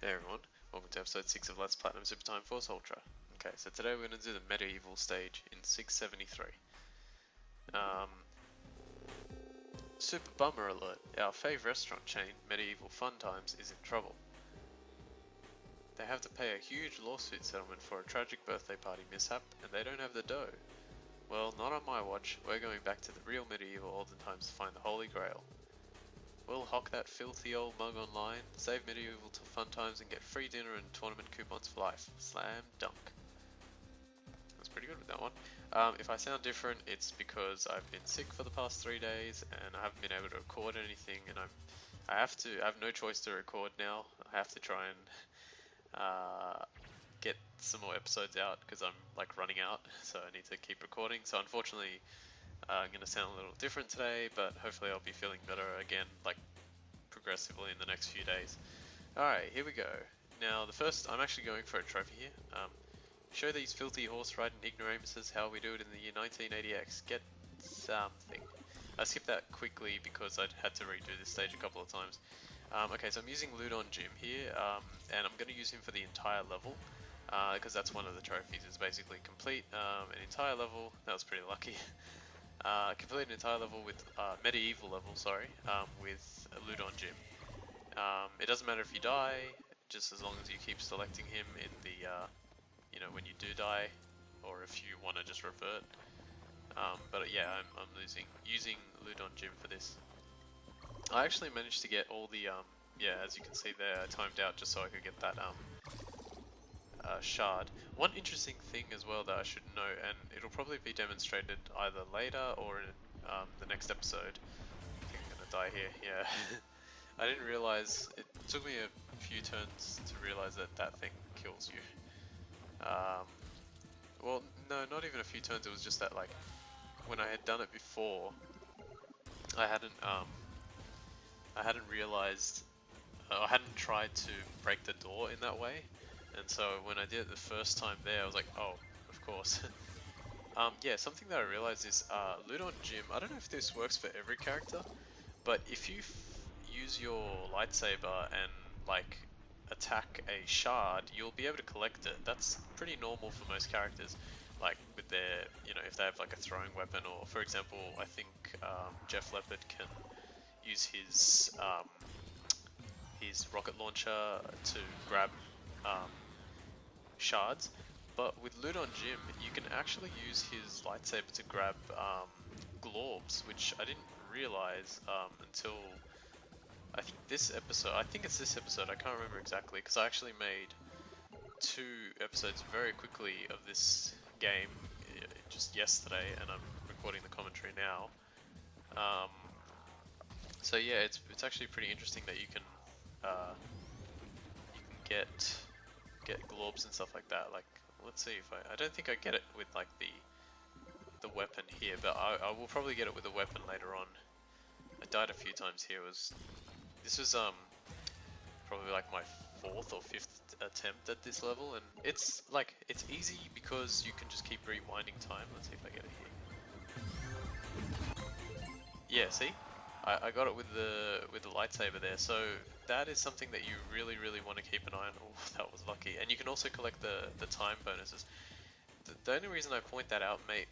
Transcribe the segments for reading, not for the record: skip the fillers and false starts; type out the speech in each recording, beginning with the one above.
Hey everyone, welcome to episode 6 of Let's Platinum Super Time Force Ultra. Okay, so today we're going to do the medieval stage in 673. Super bummer alert, our fave restaurant chain, Medieval Fun Times, is in trouble. They have to pay a huge lawsuit settlement for a tragic birthday party mishap, and they don't have the dough. Well, not on my watch, we're going back to the real medieval olden times to find the Holy Grail. We'll hock that filthy old mug online, save medieval to fun times and get free dinner and tournament coupons for life. Slam dunk. That's pretty good with that one. If I sound different, it's because I've been sick for the past 3 days and I haven't been able to record anything, and I have no choice to record now. I have to try and get some more episodes out because I'm like running out, so I need to keep recording. So unfortunately, I'm going to sound a little different today, but hopefully I'll be feeling better again, like progressively in the next few days. Alright, here we go. Now, the first, I'm actually going for a trophy here. Show these filthy horse-riding ignoramuses how we do it in the year 1980X. Get something. I skipped that quickly because I had to redo this stage a couple of times. Okay, so I'm using Ludon Jim here, and I'm going to use him for the entire level. Because that's one of the trophies, is basically complete an entire level. That was pretty lucky. Complete an entire level with medieval level, sorry, with Ludon Jim. It doesn't matter if you die, just as long as you keep selecting him in the, when you do die, or if you want to just revert. But yeah, I'm using Ludon Jim for this. I actually managed to get all the, yeah, as you can see there, I timed out just so I could get that shard. One interesting thing as well that I should note, and it'll probably be demonstrated either later or in the next episode. I think I'm gonna die here, yeah. I didn't realize, it took me a few turns to realize that that thing kills you. Well, no, not even a few turns, it was just that, like, when I had done it before, I hadn't realized, I hadn't tried to break the door in that way, and so when I did it the first time there, I was like, oh, of course. Yeah, something that I realized is, Ludon Jim, I don't know if this works for every character, but if you use your lightsaber and like attack a shard, you'll be able to collect it. That's pretty normal for most characters, like with their, if they have like a throwing weapon, or for example, I think Jeff Leopard can use his rocket launcher to grab shards. But with Ludon Jim, you can actually use his lightsaber to grab globs, which I didn't realize until I think this episode. I think it's this episode. I can't remember exactly because I actually made 2 episodes very quickly of this game just yesterday, and I'm recording the commentary now. So yeah, it's actually pretty interesting that you can get globs and stuff like that. Like, let's see if I don't think I get it with like the weapon here, but I will probably get it with a weapon later on. I died a few times here. This was probably like my 4th or 5th attempt at this level, and it's easy because you can just keep rewinding time. Let's see if I get it here. Yeah, see? I got it with the lightsaber there, so that is something that you really want to keep an eye on. Oh, that was lucky. And you can also collect the time bonuses. The only reason I point that out, mate,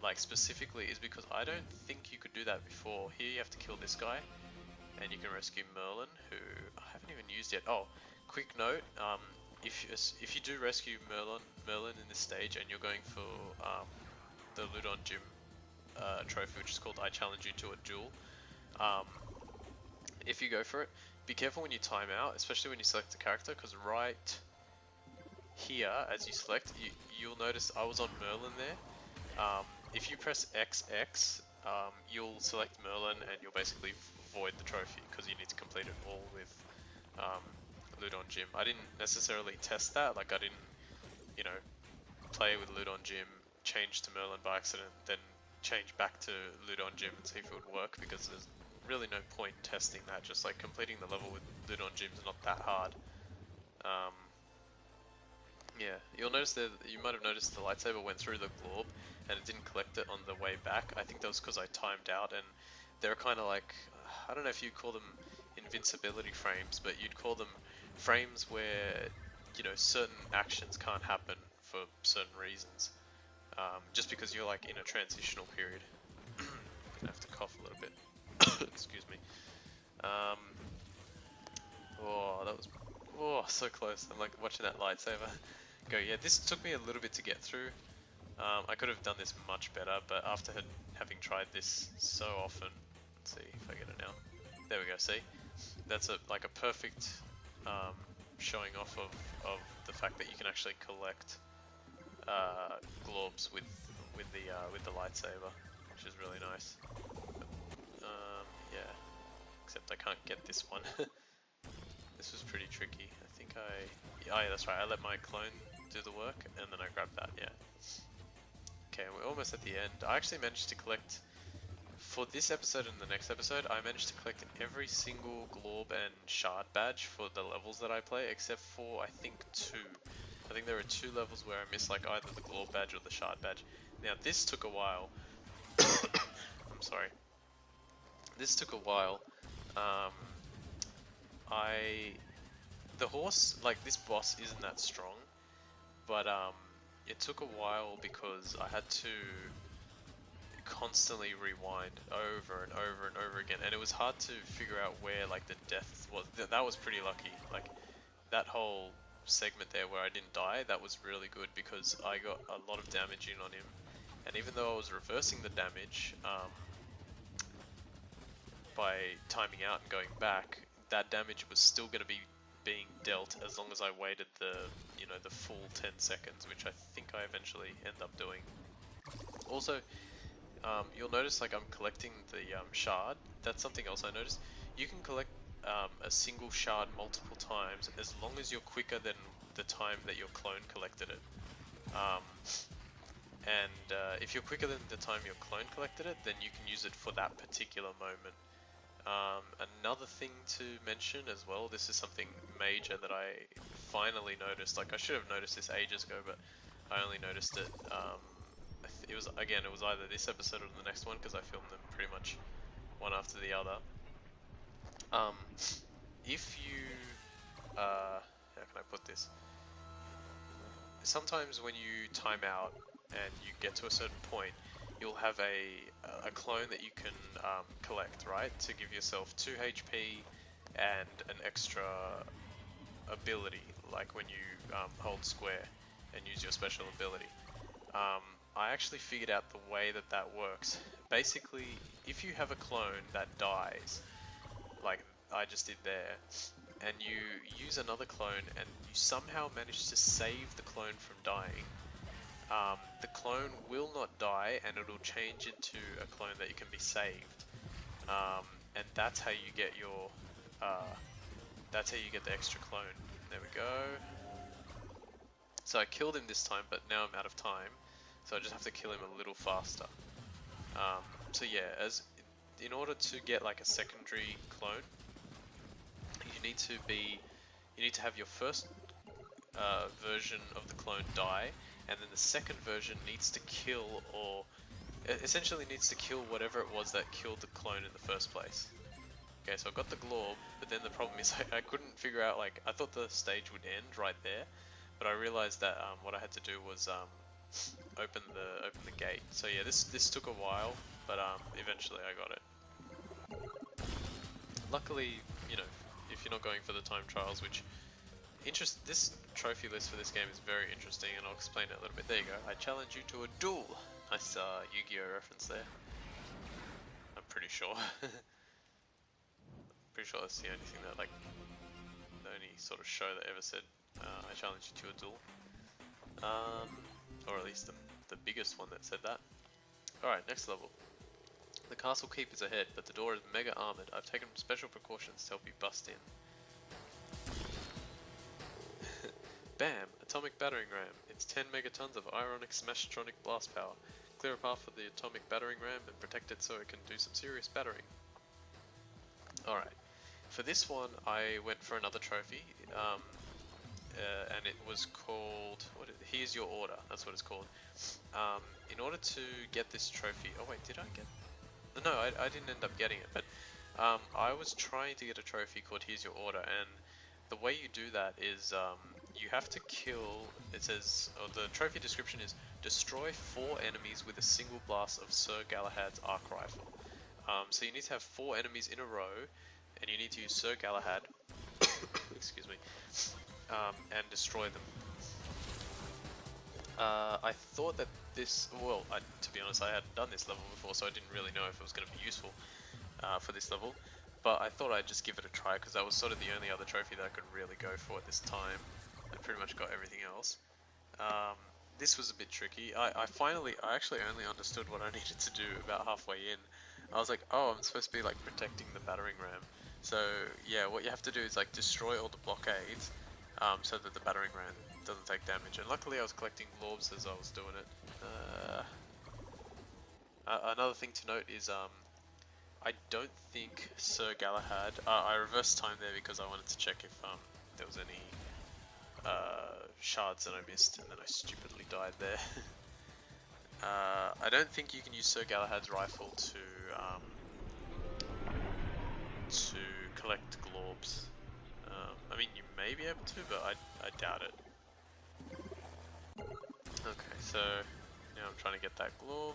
like specifically, is because I don't think you could do that before. Here you have to kill this guy, and you can rescue Merlin, who I haven't even used yet. Oh, quick note, if you do rescue Merlin in this stage, and you're going for the Ludon Jim trophy, which is called I Challenge You to a Duel, if you go for it, be careful when you time out, especially when you select a character, because right here, as you select, you'll notice I was on Merlin there. If you press XX, you'll select Merlin and you'll basically void the trophy because you need to complete it all with Ludon Jim. I didn't necessarily test that, like I didn't, play with Ludon Jim, change to Merlin by accident, then change back to Ludon Jim and see if it would work, because there's really no point testing that. Just like completing the level with Ludon Jim is not that hard. Yeah, you'll notice that you might have noticed the lightsaber went through the globe and it didn't collect it on the way back. I think that was because I timed out, and they're kind of like, I don't know if you call them in invincibility frames, but you'd call them frames where, you know, certain actions can't happen for certain reasons. Just because you're like in a transitional period. I have to cough a little bit. Excuse me. Oh, that was so close. I'm like watching that lightsaber go. Yeah, this took me a little bit to get through. I could have done this much better, but after having tried this so often, let's see if I get it now. There we go. See, that's like a perfect showing off of the fact that you can actually collect globs with the lightsaber, which is really nice. Yeah, except I can't get this one. This was pretty tricky. I think oh yeah, that's right. I let my clone do the work, and then I grabbed that. Yeah. Okay, we're almost at the end. I actually managed to collect, for this episode and the next episode, I managed to collect every single glob and shard badge for the levels that I play, except for, I think, 2. I think there are 2 levels where I missed like either the glob badge or the shard badge. Now, this took a while. I'm sorry. This took a while. The horse, like, this boss isn't that strong, but it took a while because I had to constantly rewind over and over and over again, and it was hard to figure out where like the death was. That was pretty lucky. Like that whole segment there where I didn't die, that was really good because I got a lot of damage in on him, and even though I was reversing the damage by timing out and going back, that damage was still going to be being dealt as long as I waited the full 10 seconds, which I think I eventually end up doing. Also, you'll notice like I'm collecting the shard. That's something else I noticed. You can collect a single shard multiple times as long as you're quicker than the time that your clone collected it. If you're quicker than the time your clone collected it, then you can use it for that particular moment. Another thing to mention as well, this is something major that I finally noticed. Like I should have noticed this ages ago, but I only noticed it. It was either this episode or the next one because I filmed them pretty much one after the other. If you, how can I put this? Sometimes when you time out and you get to a certain point, you'll have a clone that you can collect, right? To give yourself 2 HP and an extra ability, like when you hold square and use your special ability. I actually figured out the way that works. Basically, if you have a clone that dies, like I just did there, and you use another clone and you somehow manage to save the clone from dying, the clone will not die and it'll change into a clone that you can be saved. And that's how you get your, the extra clone. There we go. So I killed him this time, but now I'm out of time. So I just have to kill him a little faster. So yeah, in order to get like a secondary clone, you need to have your first version of the clone die, and then the second version needs to kill, or essentially needs to kill whatever it was that killed the clone in the first place. Okay, so I got the glob, but then the problem is I couldn't figure out, like, I thought the stage would end right there, but I realized that what I had to do was open the gate. So yeah, this took a while, but eventually I got it. Luckily, you know, if you're not going for the time trials, which this trophy list for this game is very interesting, and I'll explain it a little bit. There you go. I challenge you to a duel. Nice Yu-Gi-Oh reference there. I'm pretty sure. Pretty sure that's the only thing that, like, the only sort of show that ever said I challenge you to a duel. Or at least the biggest one that said that. Alright, next level. The castle keep is ahead, but the door is mega armored. I've taken special precautions to help you bust in. Bam! Atomic battering ram. It's 10 megatons of ironic smash-tronic blast power. Clear a path for the atomic battering ram and protect it so it can do some serious battering. Alright. For this one, I went for another trophy, and it was called, Here's Your Order, that's what it's called. In order to get this trophy, oh wait, did I get, no, I didn't end up getting it, but I was trying to get a trophy called Here's Your Order, and the way you do that is you have to kill, it says, or the trophy description is, destroy 4 enemies with a single blast of Sir Galahad's arc rifle. So you need to have 4 enemies in a row, and you need to use Sir Galahad, excuse me, and destroy them. I thought that this, well, to be honest, I hadn't done this level before, so I didn't really know if it was going to be useful for this level. But I thought I'd just give it a try, because that was sort of the only other trophy that I could really go for at this time. I pretty much got everything else. This was a bit tricky. I actually only understood what I needed to do about halfway in. I was like, oh, I'm supposed to be like protecting the battering ram. So yeah, what you have to do is like destroy all the blockades, so that the battering ram doesn't take damage. And luckily I was collecting globes as I was doing it. Another thing to note is I don't think Sir Galahad, I reversed time there because I wanted to check if there was any shards that I missed, and then I stupidly died there. I don't think you can use Sir Galahad's rifle to collect globes. I mean, you may be able to, but I doubt it. Okay, so now I'm trying to get that globe.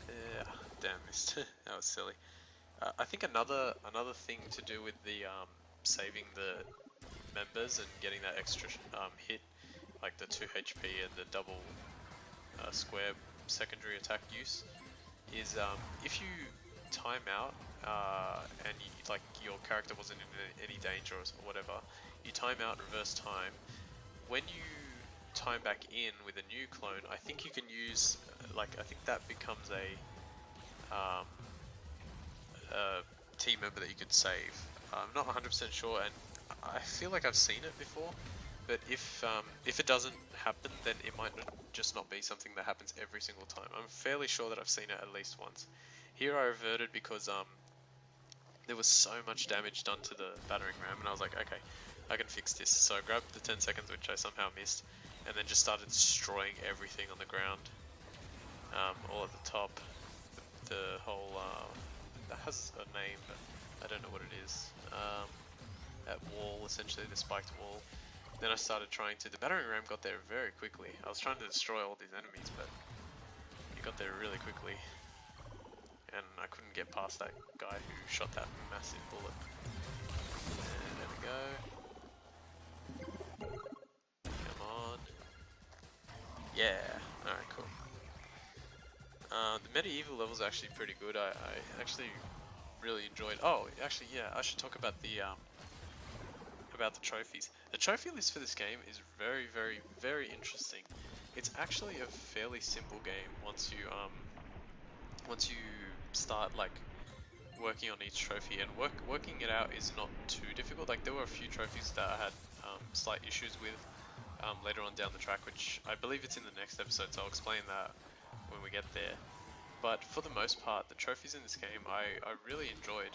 Yeah, damn, missed. That was silly. I think another thing to do with the saving the members and getting that extra hit, like the 2 HP and the double square secondary attack use, is if you time out and like your character wasn't in any danger or whatever, you time out, reverse time. When you time back in with a new clone, I think you can use I think that becomes a team member that you could save. I'm not 100% sure, and I feel like I've seen it before, but if it doesn't happen, then it might just not be something that happens every single time. I'm fairly sure that I've seen it at least once. Here I reverted because there was so much damage done to the battering ram, and I was like, okay, I can fix this. So I grabbed the 10 seconds, which I somehow missed, and then just started destroying everything on the ground, all at the top. The whole, that has a name, but I don't know what it is. That wall, essentially, the spiked wall. Then I started trying to, the battering ram got there very quickly. I was trying to destroy all these enemies, but it got there really quickly. And I couldn't get past that guy who shot that massive bullet. And there we go. Come on. Yeah, alright, cool. The medieval level's actually pretty good. I actually really enjoyed. Oh, actually, yeah, I should talk about the trophies. The trophy list for this game is very, very, very interesting. It's actually a fairly simple game once you start like working on each trophy, and working it out is not too difficult. Like there were a few trophies that I had slight issues with later on down the track, which I believe it's in the next episode, so I'll explain that when we get there. But for the most part, the trophies in this game I really enjoyed.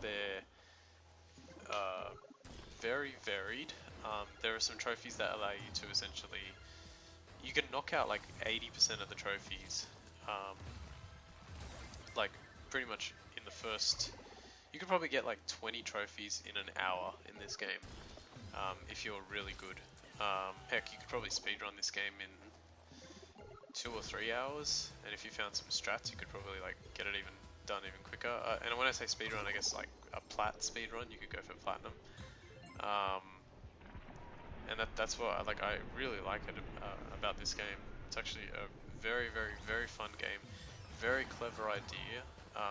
They're very varied. There are some trophies that allow you to essentially, you can knock out like 80% of the trophies, like pretty much in the first, you could probably get like 20 trophies in an hour in this game, if you're really good. Heck, you could probably speedrun this game in 2 or 3 hours, and if you found some strats, you could probably like get it done even quicker. And when I say speedrun, I guess like a plat speedrun, you could go for platinum. And that's what I really like it about this game. It's actually a very, very, very fun game, very clever idea.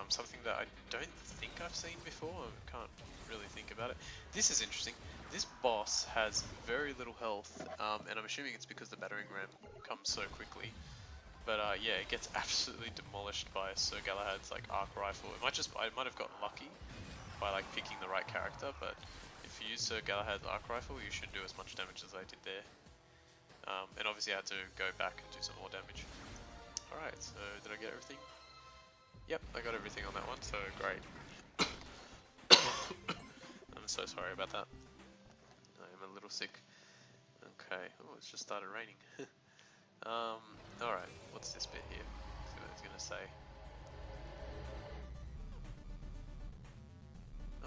Something that I don't think I've seen before. I can't really think about it. This is interesting. This boss has very little health, and I'm assuming it's because the battering ram comes so quickly. But yeah, it gets absolutely demolished by Sir Galahad's like arc rifle. I might have gotten lucky by like picking the right character, but if you use Sir Galahad's arc rifle, you should do as much damage as I did there. And obviously I had to go back and do some more damage. Alright, so did I get everything? Yep, I got everything on that one, so great. I'm so sorry about that. I am a little sick. Okay, oh, it's just started raining. Alright, what's this bit here? Let's see what it's gonna say.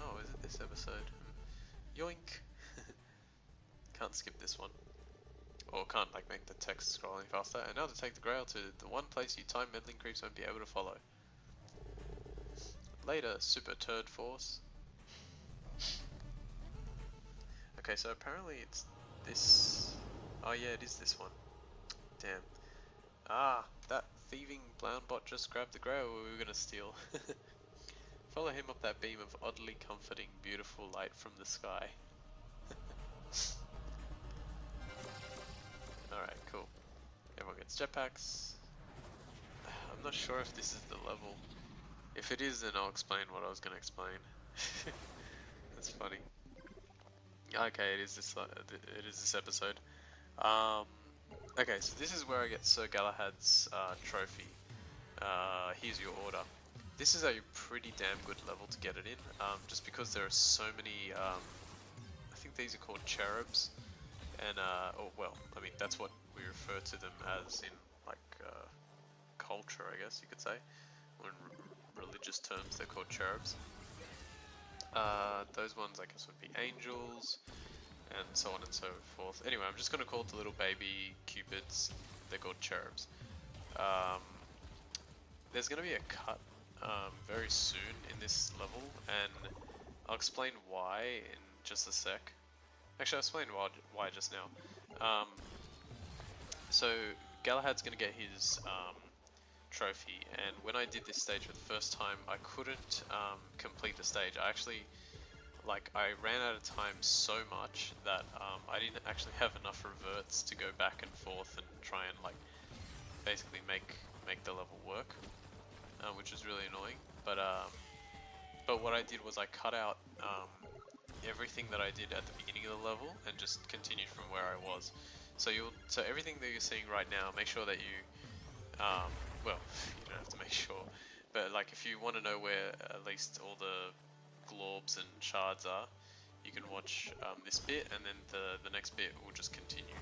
Oh, is it this episode? Yoink! Can't skip this one. Or can't like make the text scrolling faster. And now to take the Grail to the one place you time meddling creeps won't be able to follow. Later, Super Turd Force. Okay, so apparently it's this. Oh yeah, it is this one. Damn. Ah, that thieving brown bot just grabbed the Grail we were gonna steal. Follow him up that beam of oddly comforting, beautiful light from the sky. Alright, cool. Everyone gets jetpacks. I'm not sure if this is the level. If it is, then I'll explain what I was going to explain. That's funny. Okay, it is this episode. Okay, so this is where I get Sir Galahad's trophy. Here's your order. This is a pretty damn good level to get it in, just because there are so many, I think these are called cherubs, and, oh, well, I mean, that's what we refer to them as in, like, culture, I guess you could say. Or in religious terms, they're called cherubs. Those ones, I guess, would be angels, and so on and so forth. Anyway, I'm just going to call it the little baby cupids. They're called cherubs. There's going to be a cut very soon in this level, and I'll explain why in just a sec. Actually, I'll explain why just now. So Galahad's going to get his trophy, and when I did this stage for the first time, I couldn't complete the stage. I ran out of time so much that I didn't actually have enough reverts to go back and forth and try and like basically make the level work, which was really annoying. But what I did was I cut out everything that I did at the beginning of the level and just continued from where I was. So everything that you're seeing right now, make sure that you well, you don't have to make sure, but like if you want to know where at least all the globs and shards are, you can watch this bit, and then the next bit will just continue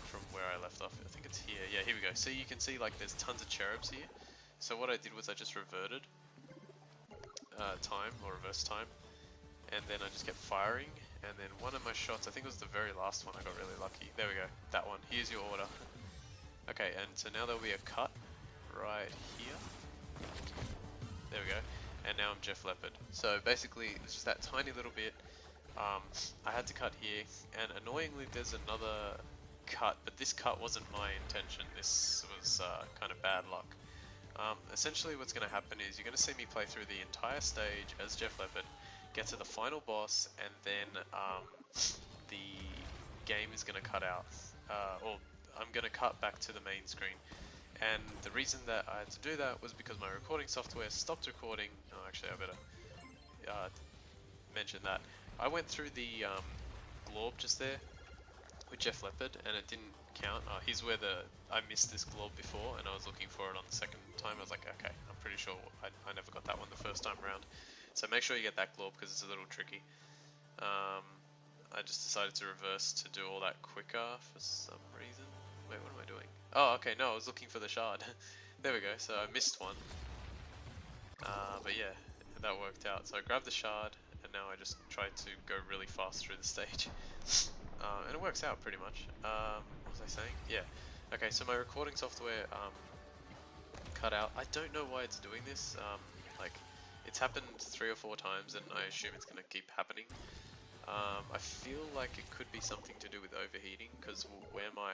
from where I left off. I think it's here. Yeah, here we go. So you can see like there's tons of cherubs here. So what I did was I just reverted time, or reverse time, and then I just kept firing, and then one of my shots, I think it was the very last one, I got really lucky. There we go, that one. Here's your order. Okay, and so now there'll be a cut right here. There we go. And now I'm Jeff Leopard. So basically, it's just that tiny little bit. I had to cut here, and annoyingly there's another cut, but this cut wasn't my intention. This was kind of bad luck. Essentially what's going to happen is you're going to see me play through the entire stage as Jeff Leopard, get to the final boss, and then the game is going to cut out. Or I'm going to cut back to the main screen. And the reason that I had to do that was because my recording software stopped recording. Oh, actually, I better mention that. I went through the glob just there with Jeff Leopard, and it didn't count. Here's where I missed this glob before, and I was looking for it on the second time. I was like, okay, I'm pretty sure I never got that one the first time around. So make sure you get that glob because it's a little tricky. I just decided to reverse to do all that quicker for some reason. Wait, what am I doing? Oh, okay, no, I was looking for the shard. There we go, so I missed one. But yeah, that worked out. So I grabbed the shard, and now I just tried to go really fast through the stage. And it works out pretty much. What was I saying? Yeah. Okay, so my recording software cut out. I don't know why it's doing this. Like, it's happened 3 or 4 times, and I assume it's going to keep happening. I feel like it could be something to do with overheating, because where my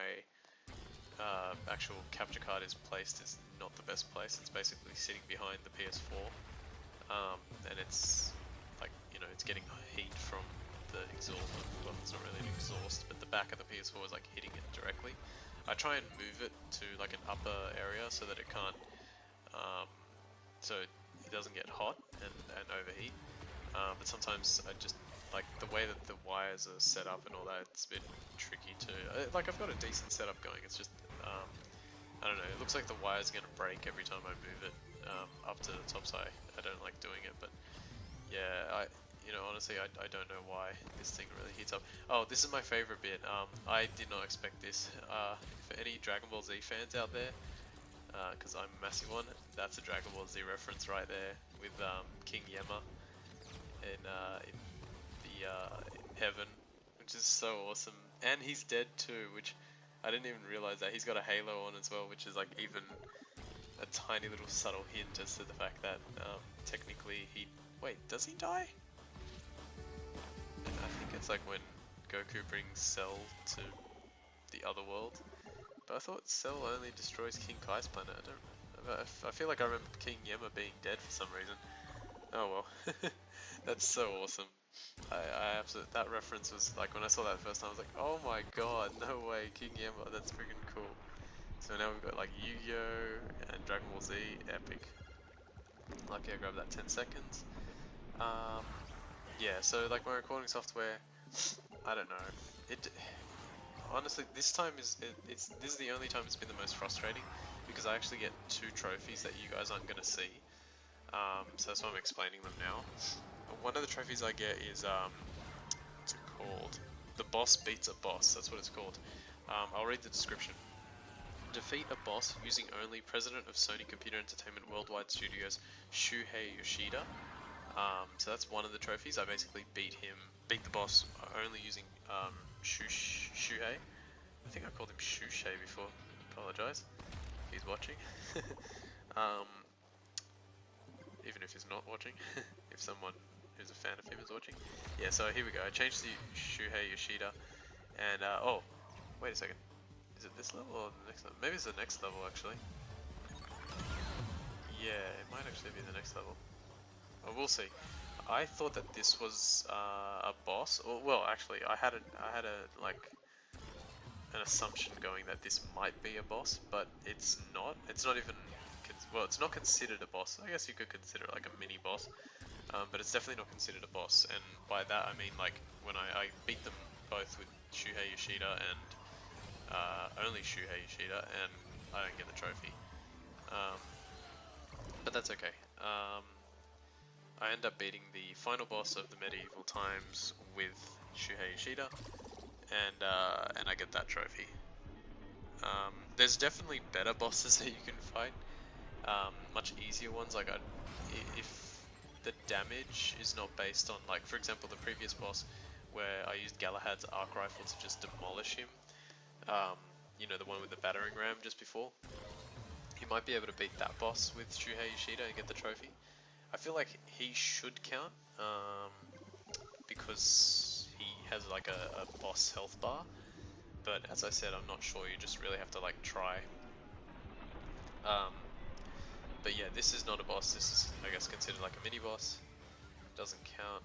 actual capture card is placed is not the best place. It's basically sitting behind the PS4, and it's like, you know, it's getting heat from the exhaust. Well, it's not really an exhaust, but the back of the PS4 is like hitting it directly. I try and move it to like an upper area so that it can't, so it doesn't get hot and overheat. But sometimes I just, like the way that the wires are set up and all that, it's a bit tricky to, like I've got a decent setup going, it's just, I don't know, it looks like the wire's going to break every time I move it up to the top, so I don't like doing it. But yeah, you know, honestly, I don't know why this thing really heats up. Oh, this is my favorite bit. I did not expect this. For any Dragon Ball Z fans out there, because I'm a massive one, that's a Dragon Ball Z reference right there with King Yemma. in the heaven, which is so awesome. And he's dead too, which I didn't even realize that he's got a halo on as well, which is like even a tiny little subtle hint as to the fact that technically he. Wait, does he die? I think it's like when Goku brings Cell to the other world. But I thought Cell only destroys King Kai's planet. I feel like I remember King Yemma being dead for some reason. Oh well, that's so awesome. I absolutely, that reference was like when I saw that first time I was like, oh my god, no way, King Yemma, that's freaking cool. So now we've got like Yu-Gi-Oh and Dragon Ball Z, epic. Lucky I grabbed that 10 seconds. Yeah, so like my recording software, I don't know. It honestly, this time this is the only time it's been the most frustrating because I actually get 2 trophies that you guys aren't gonna see. So that's why I'm explaining them now. One of the trophies I get is what's it called? The boss beats a boss. That's what it's called. I'll read the description. Defeat a boss using only President of Sony Computer Entertainment Worldwide Studios, Shuhei Yoshida. So that's one of the trophies. I basically beat the boss only using Shuhei. I think I called him Shuhei before. Apologize if he's watching. Even if he's not watching, if someone who's a fan of him is watching. Yeah, so here we go. I changed to Shuhei Yoshida, and oh, wait a second. Is it this level or the next level? Maybe it's the next level actually. Yeah, it might actually be the next level. Oh, we'll see. I thought that this was a boss, or well, actually, I had a like an assumption going that this might be a boss, but it's not. It's not even. Well, it's not considered a boss. I guess you could consider it like a mini boss, but it's definitely not considered a boss. And by that I mean like when I beat them both with Shuhei Yoshida and only Shuhei Yoshida, and I don't get the trophy. But that's okay. I end up beating the final boss of the medieval times with Shuhei Yoshida, and I get that trophy. There's definitely better bosses that you can fight. Much easier ones, like if the damage is not based on, like for example the previous boss where I used Galahad's arc rifle to just demolish him, you know, the one with the battering ram just before, you might be able to beat that boss with Shuhei Yoshida and get the trophy. I feel like he should count, because he has like a boss health bar, but as I said, I'm not sure, you just really have to like try. But yeah, this is not a boss, this is I guess considered like a mini boss. Doesn't count.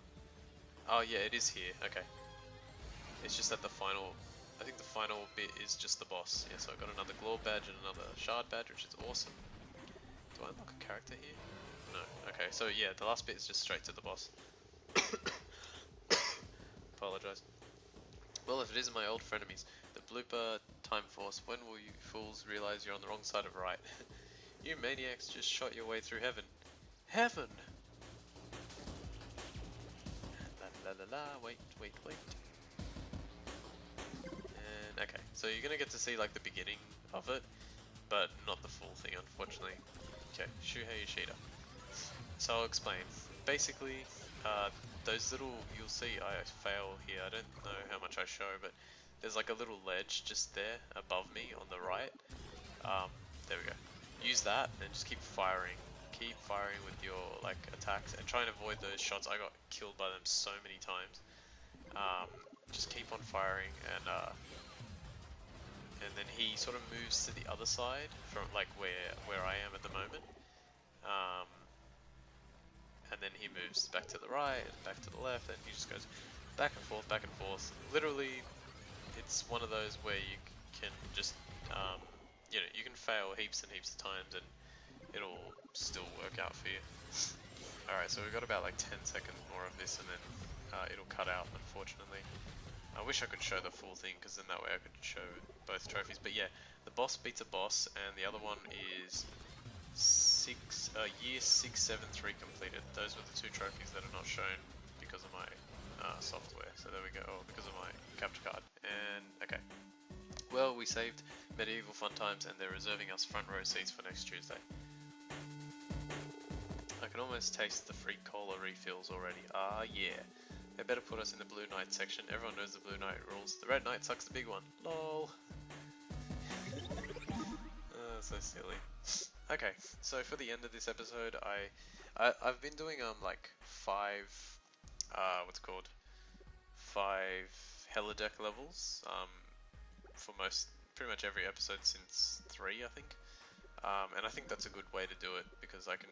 Oh yeah, it is here, okay. It's just that the final, I think the final bit is just the boss. Yeah, so I got another Glow badge and another Shard badge, which is awesome. Do I unlock a character here? No, okay, so yeah, the last bit is just straight to the boss. Apologize. Well, if it isn't my old frenemies, the blooper Time Force, when will you fools realize you're on the wrong side of right? You maniacs just shot your way through heaven. Heaven! La la la la, wait. And okay, so you're gonna get to see like the beginning of it, but not the full thing unfortunately. Okay, Shuhei Yoshida. So I'll explain. Basically, those little, you'll see I fail here, I don't know how much I show, but there's like a little ledge just there above me on the right. There we go. Use that and just keep firing. Keep firing with your like attacks and try and avoid those shots. I got killed by them so many times. Just keep on firing, and then he sort of moves to the other side from like where I am at the moment. And then he moves back to the right and back to the left, and he just goes back and forth, back and forth. Literally, it's one of those where you can just, you know, you can fail heaps and heaps of times and it'll still work out for you. Alright, so we've got about like 10 seconds more of this and then it'll cut out, unfortunately. I wish I could show the full thing, because then that way I could show both trophies. But yeah, the boss beats a boss, and the other one is year 673 completed. Those were the 2 trophies that are not shown because of my software. So there we go, because of my capture card. And okay, well, we saved medieval fun times, and they're reserving us front row seats for next Tuesday. I can can almost taste the free cola refills already. Ah, yeah. They better put us in the Blue Knight section. Everyone knows the Blue Knight rules. The Red Knight sucks the big one. LOL. So silly. Okay, so for the end of this episode, I've been doing like 5 what's it called? 5 helideck levels for pretty much every episode since 3, I think. And I think that's a good way to do it because I can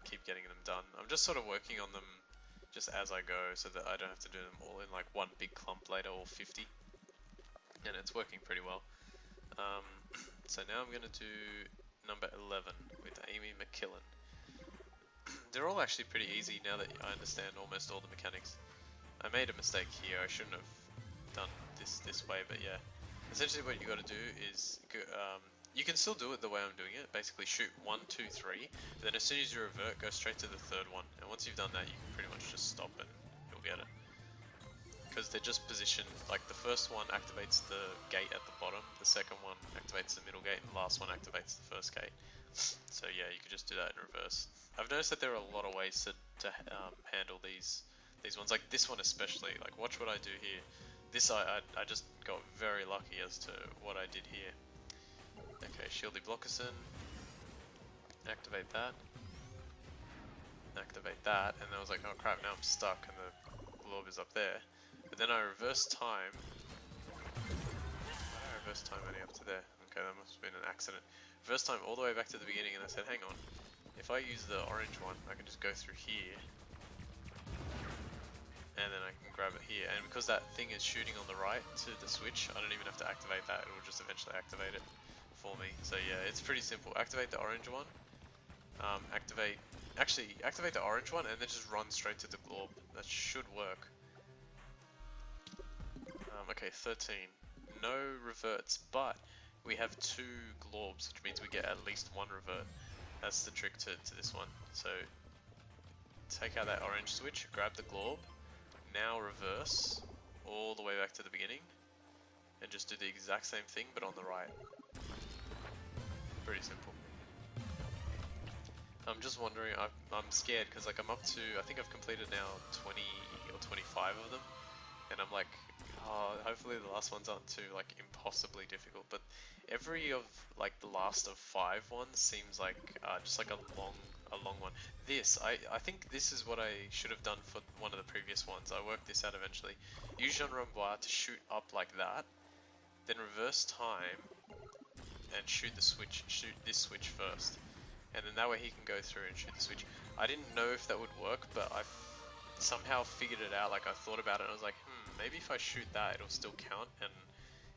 keep getting them done. I'm just sort of working on them just as I go so that I don't have to do them all in like one big clump later, all 50. And it's working pretty well. So now I'm going to do number 11 with Amy McKillen. They're all actually pretty easy now that I understand almost all the mechanics. I made a mistake here, I shouldn't have done this way, but yeah. Essentially what you got to do is, you can still do it the way I'm doing it, basically shoot 1, 2, 3, but then as soon as you revert, go straight to the third one, and once you've done that you can pretty much just stop and you'll get it. Because they're just positioned, like the first one activates the gate at the bottom, the second one activates the middle gate, and the last one activates the first gate. So yeah, you can just do that in reverse. I've noticed that there are a lot of ways to handle these ones, like this one especially. Like watch what I do here. This I just got very lucky as to what I did here. Okay, Shieldy Blockerson. Activate that. Activate that, and I was like, oh crap, now I'm stuck, and the globe is up there. But then I reverse time. Why did I reverse time only up to there? Okay, that must have been an accident. Reverse time all the way back to the beginning, and I said, hang on. If I use the orange one, I can just go through here. And then I can grab it here. And because that thing is shooting on the right to the switch, I don't even have to activate that. It will just eventually activate it for me. So yeah, it's pretty simple. Activate the orange one. Activate the orange one, and then just run straight to the globe. That should work. Okay, 13. No reverts, but we have 2 globes, which means we get at least 1 revert. That's the trick to this one. So take out that orange switch, grab the globe, now reverse all the way back to the beginning, and just do the exact same thing but on the right. Pretty simple. I'm just wondering, I'm scared because like I'm up to, I think I've completed now 20 or 25 of them, and I'm like, oh, hopefully the last ones aren't too like impossibly difficult, but every of like the last of 5 ones seems like just like a long one. I think this is what I should have done for one of the previous ones. I worked this out eventually. Use Jean Rambois to shoot up like that, then reverse time and shoot this switch first. And then that way he can go through and shoot the switch. I didn't know if that would work, but I somehow figured it out. Like I thought about it and I was like, maybe if I shoot that it'll still count, and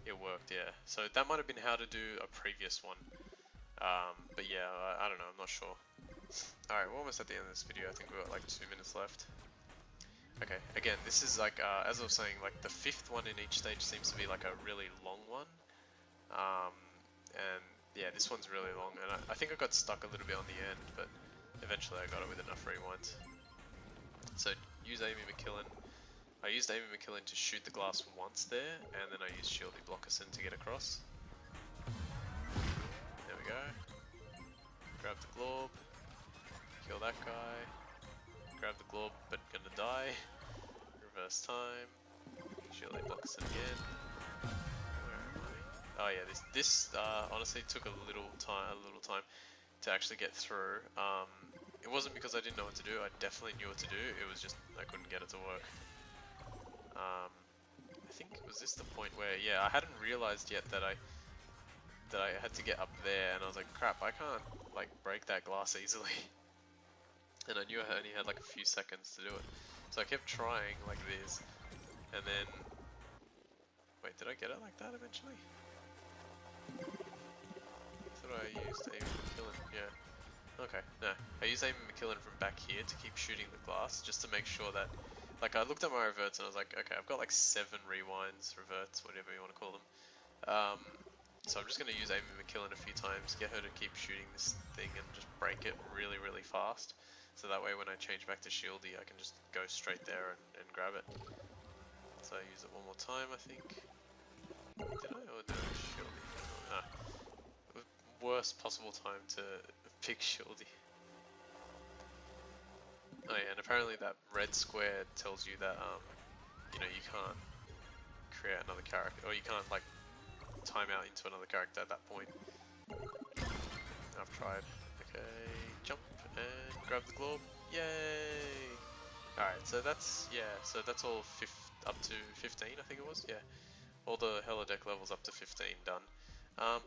it worked, yeah. So that might have been how to do a previous one. But yeah, I don't know, I'm not sure. Alright, we're almost at the end of this video. I think we've got like 2 minutes left. Okay, again, this is like, as I was saying, like the 5th one in each stage seems to be like a really long one. And yeah, this one's really long, and I think I got stuck a little bit on the end, but eventually I got it with enough rewinds. So use Amy McKillen. I used Amy McKillen to shoot the glass once there, and then I used Shieldy Blockerson to get across. There we go. Grab the globe. Kill that guy. Grab the globe, but gonna die. Reverse time. Shieldy Blockerson again. Oh yeah, this honestly took a little time to actually get through. It wasn't because I didn't know what to do. I definitely knew what to do. It was just I couldn't get it to work. I think was this the point where, yeah, I hadn't realized yet that I had to get up there, and I was like, crap, I can't like break that glass easily. And I knew I only had like a few seconds to do it, so I kept trying like this, and then wait, did I get it like that eventually? I thought I used Amy McKillen, yeah. Okay, no. I used Amy McKillen from back here to keep shooting the glass, just to make sure that, like I looked at my reverts and I was like, okay, I've got like 7 rewinds, reverts, whatever you want to call them. So I'm just going to use Amy McKillen a few times, get her to keep shooting this thing and just break it really, really fast. So that way when I change back to Shieldy, I can just go straight there and grab it. So I use it one more time, I think. Did I? Or no, Shieldy. No. Worst possible time to pick Shieldy. Oh yeah, and apparently that red square tells you that you know, you can't create another character, or you can't like time out into another character at that point. I've tried. Okay, jump and grab the globe. Yay! Alright, so that's, yeah, so that's all up to 15, I think it was, yeah. All the holodeck levels up to 15 done.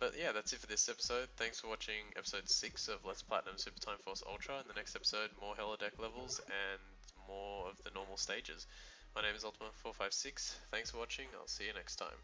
But yeah, that's it for this episode. Thanks for watching episode 6 of Let's Platinum Super Time Force Ultra. In the next episode, more holodeck levels and more of the normal stages. My name is Ultima456. Thanks for watching. I'll see you next time.